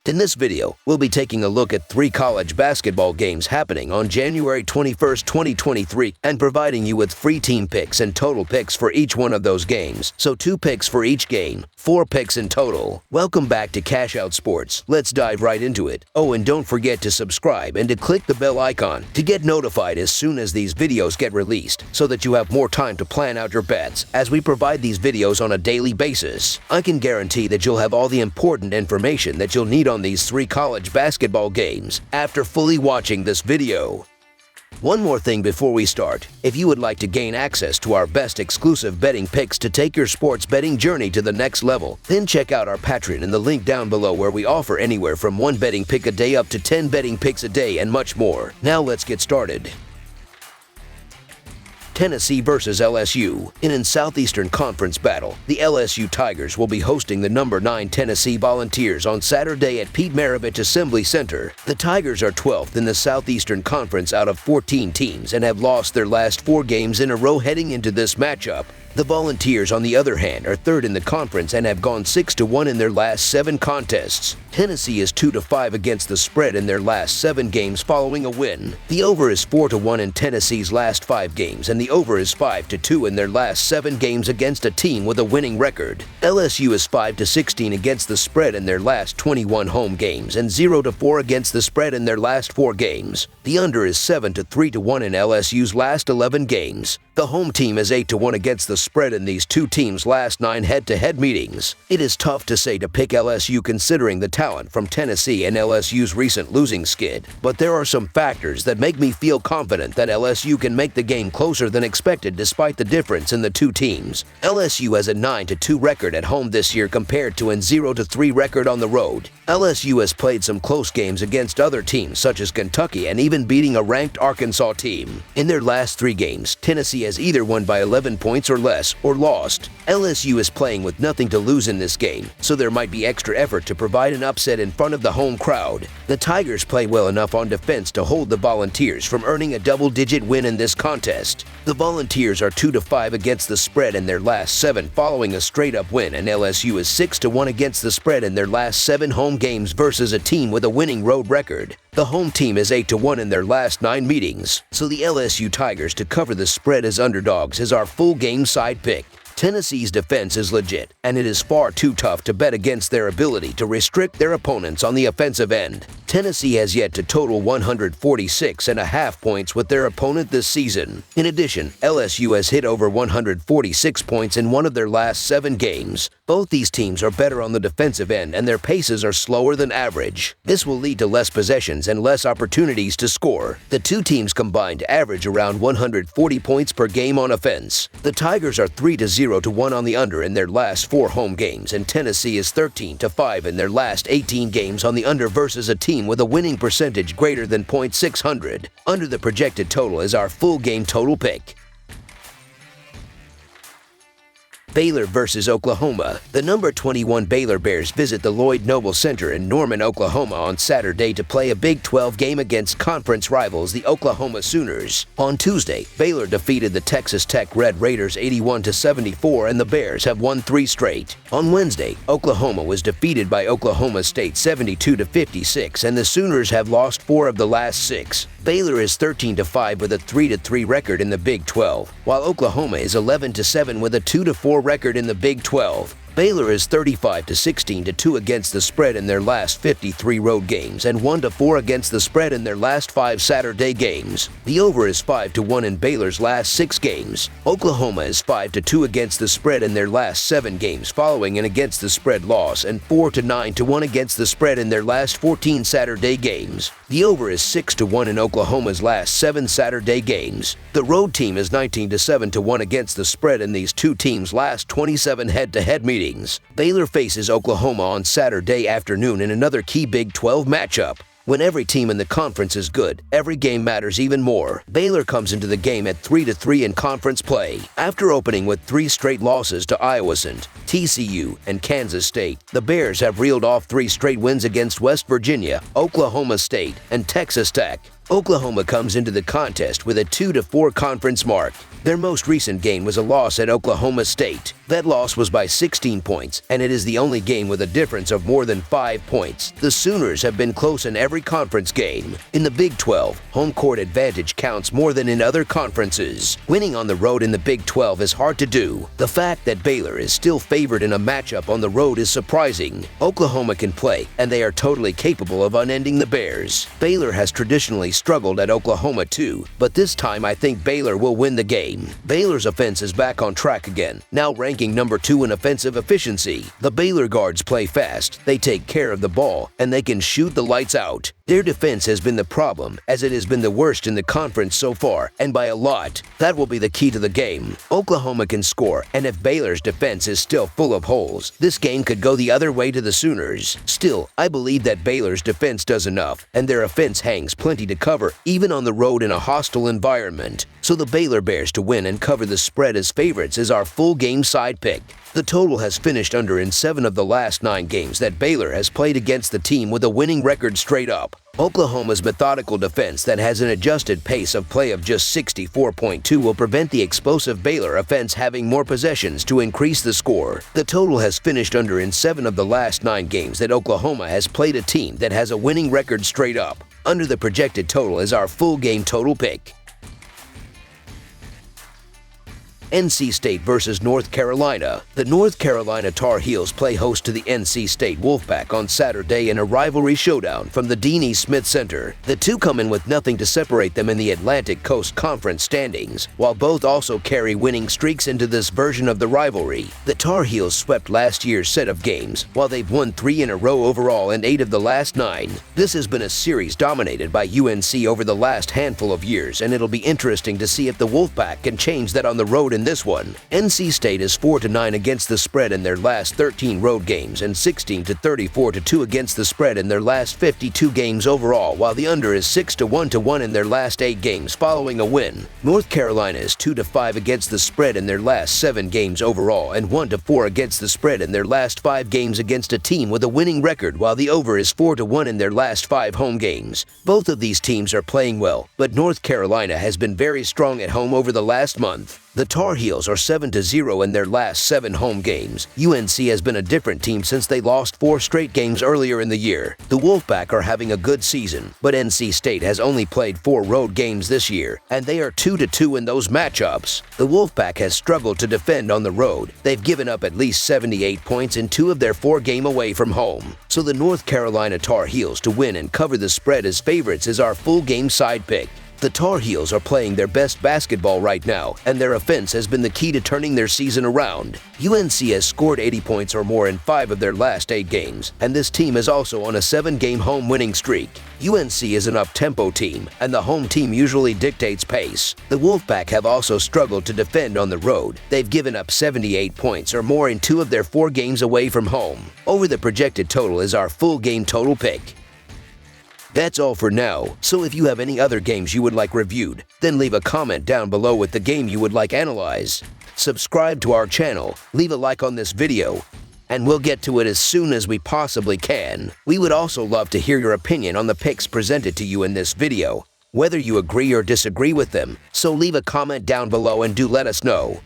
In this video, we'll be taking a look at 3 college basketball games happening on January 21st, 2023, and providing you with free team picks and total picks for each one of those games. So 2 picks for each game, 4 picks in total. Welcome back to Cash Out Sports. Let's dive right into it. Oh, and don't forget to subscribe and to click the bell icon to get notified as soon as these videos get released, so that you have more time to plan out your bets as we provide these videos on a daily basis. I can guarantee that you'll have all the important information that you'll need on these 3 college basketball games after fully watching this video. One more thing before we start. If you would like to gain access to our best exclusive betting picks to take your sports betting journey to the next level, then check out our Patreon in the link down below, where we offer anywhere from 1 betting pick a day up to 10 betting picks a day and much more. Now let's get started. Tennessee versus LSU. In a Southeastern Conference battle, the LSU Tigers will be hosting the number 9 Tennessee Volunteers on Saturday at Pete Maravich Assembly Center. The Tigers are 12th in the Southeastern Conference out of 14 teams and have lost their last 4 games in a row heading into this matchup. The Volunteers, on the other hand, are 3rd in the conference and have gone 6-1 in their last 7 contests. Tennessee is 2-5 against the spread in their last 7 games following a win. The over is 4-1 in Tennessee's last 5 games, and the over is 5-2 in their last 7 games against a team with a winning record. LSU is 5-16 against the spread in their last 21 home games and 0-4 against the spread in their last 4 games. The under is 7-3-1 in LSU's last 11 games. The home team is 8-1 against the spread in these 2 teams' last 9 head-to-head meetings. It is tough to say to pick LSU considering the talent from Tennessee and LSU's recent losing skid, but there are some factors that make me feel confident that LSU can make the game closer than expected despite the difference in the 2 teams. LSU has a 9-2 record at home this year compared to a 0-3 record on the road. LSU has played some close games against other teams such as Kentucky and even beating a ranked Arkansas team. In their last 3 games, Tennessee has either won by 11 points or less or lost. LSU is playing with nothing to lose in this game, so there might be extra effort to provide an upset in front of the home crowd. The Tigers play well enough on defense to hold the Volunteers from earning a double-digit win in this contest. The Volunteers are 2-5 against the spread in their last 7 following a straight-up win, and LSU is 6-1 against the spread in their last 7 home games versus a team with a winning road record. The home team is 8-1 in their last 9 meetings, so the LSU Tigers to cover the spread as underdogs is our full game side pick. Tennessee's defense is legit, and it is far too tough to bet against their ability to restrict their opponents on the offensive end. Tennessee has yet to total 146.5 points with their opponent this season. In addition, LSU has hit over 146 points in one of their last 7 games. Both these teams are better on the defensive end, and their paces are slower than average. This will lead to less possessions and less opportunities to score. The 2 teams combined average around 140 points per game on offense. The Tigers are 3-0-1 on the under in their last 4 home games, and Tennessee is 13-5 in their last 18 games on the under versus a team with a winning percentage greater than .600. Under the projected total is our full game total pick. Baylor versus Oklahoma. The number 21 Baylor Bears visit the Lloyd Noble Center in Norman, Oklahoma on Saturday to play a Big 12 game against conference rivals the Oklahoma Sooners. On Tuesday, Baylor defeated the Texas Tech Red Raiders 81-74, and the Bears have won 3 straight. On Wednesday, Oklahoma was defeated by Oklahoma State 72-56, and the Sooners have lost 4 of the last 6. Baylor is 13-5 with a 3-3 record in the Big 12, while Oklahoma is 11-7 with a 2-4 record in the Big 12. Baylor is 35-16-2 against the spread in their last 53 road games and 1-4 against the spread in their last 5 Saturday games. The over is 5-1 in Baylor's last 6 games. Oklahoma is 5-2 against the spread in their last 7 games following an against the spread loss, and 4-9-1 against the spread in their last 14 Saturday games. The over is 6-1 in Oklahoma's last 7 Saturday games. The road team is 19-7-1 against the spread in these 2 teams' last 27 head-to-head meetings. Baylor faces Oklahoma on Saturday afternoon in another key Big 12 matchup. When every team in the conference is good, every game matters even more. Baylor comes into the game at 3-3 in conference play. After opening with 3 straight losses to Iowa State, TCU, and Kansas State, the Bears have reeled off 3 straight wins against West Virginia, Oklahoma State, and Texas Tech. Oklahoma comes into the contest with a 2-4 conference mark. Their most recent game was a loss at Oklahoma State. That loss was by 16 points, and it is the only game with a difference of more than 5 points. The Sooners have been close in every conference game. In the Big 12, home court advantage counts more than in other conferences. Winning on the road in the Big 12 is hard to do. The fact that Baylor is still favored in a matchup on the road is surprising. Oklahoma can play, and they are totally capable of unending the Bears. Baylor has traditionally struggled at Oklahoma too, but this time I think Baylor will win the game. Baylor's offense is back on track again, now ranking number 2 in offensive efficiency. The Baylor guards play fast, they take care of the ball, and they can shoot the lights out. Their defense has been the problem, as it has been the worst in the conference so far, and by a lot. That will be the key to the game. Oklahoma can score, and if Baylor's defense is still full of holes, this game could go the other way to the Sooners. Still, I believe that Baylor's defense does enough, and their offense hangs plenty to cover, even on the road in a hostile environment. So the Baylor Bears to win and cover the spread as favorites is our full game side pick. The total has finished under in 7 of the last 9 games that Baylor has played against the team with a winning record straight up. Oklahoma's methodical defense that has an adjusted pace of play of just 64.2 will prevent the explosive Baylor offense having more possessions to increase the score. The total has finished under in 7 of the last 9 games that Oklahoma has played a team that has a winning record straight up. Under the projected total is our full game total pick. NC State versus North Carolina. The North Carolina Tar Heels play host to the NC State Wolfpack on Saturday in a rivalry showdown from the Dean E. Smith Center. The two come in with nothing to separate them in the Atlantic Coast Conference standings, while both also carry winning streaks into this version of the rivalry. The Tar Heels swept last year's set of games, while they've won 3 in a row overall and 8 of the last 9. This has been a series dominated by UNC over the last handful of years, and it'll be interesting to see if the Wolfpack can change that on the road in this one. NC State is 4-9 against the spread in their last 13 road games and 16-34-2 against the spread in their last 52 games overall, while the under is 6-1-1 in their last 8 games following a win. North Carolina is 2-5 against the spread in their last 7 games overall and 1-4 against the spread in their last 5 games against a team with a winning record, while the over is 4-1 in their last 5 home games. Both of these teams are playing well, but North Carolina has been very strong at home over the last month. The Tar Heels are 7-0 in their last 7 home games. UNC has been a different team since they lost 4 straight games earlier in the year. The Wolfpack are having a good season, but NC State has only played 4 road games this year, and they are 2-2 in those matchups. The Wolfpack has struggled to defend on the road. They've given up at least 78 points in 2 of their 4 games away from home. So the North Carolina Tar Heels to win and cover the spread as favorites is our full game side pick. The Tar Heels are playing their best basketball right now, and their offense has been the key to turning their season around. UNC has scored 80 points or more in 5 of their last 8 games, and this team is also on a 7-game home winning streak. UNC is an up-tempo team, and the home team usually dictates pace. The Wolfpack have also struggled to defend on the road. They've given up 78 points or more in 2 of their 4 games away from home. Over the projected total is our full game total pick. That's all for now, so if you have any other games you would like reviewed, then leave a comment down below with the game you would like analyzed. Subscribe to our channel, leave a like on this video, and we'll get to it as soon as we possibly can. We would also love to hear your opinion on the picks presented to you in this video, whether you agree or disagree with them, so leave a comment down below and do let us know.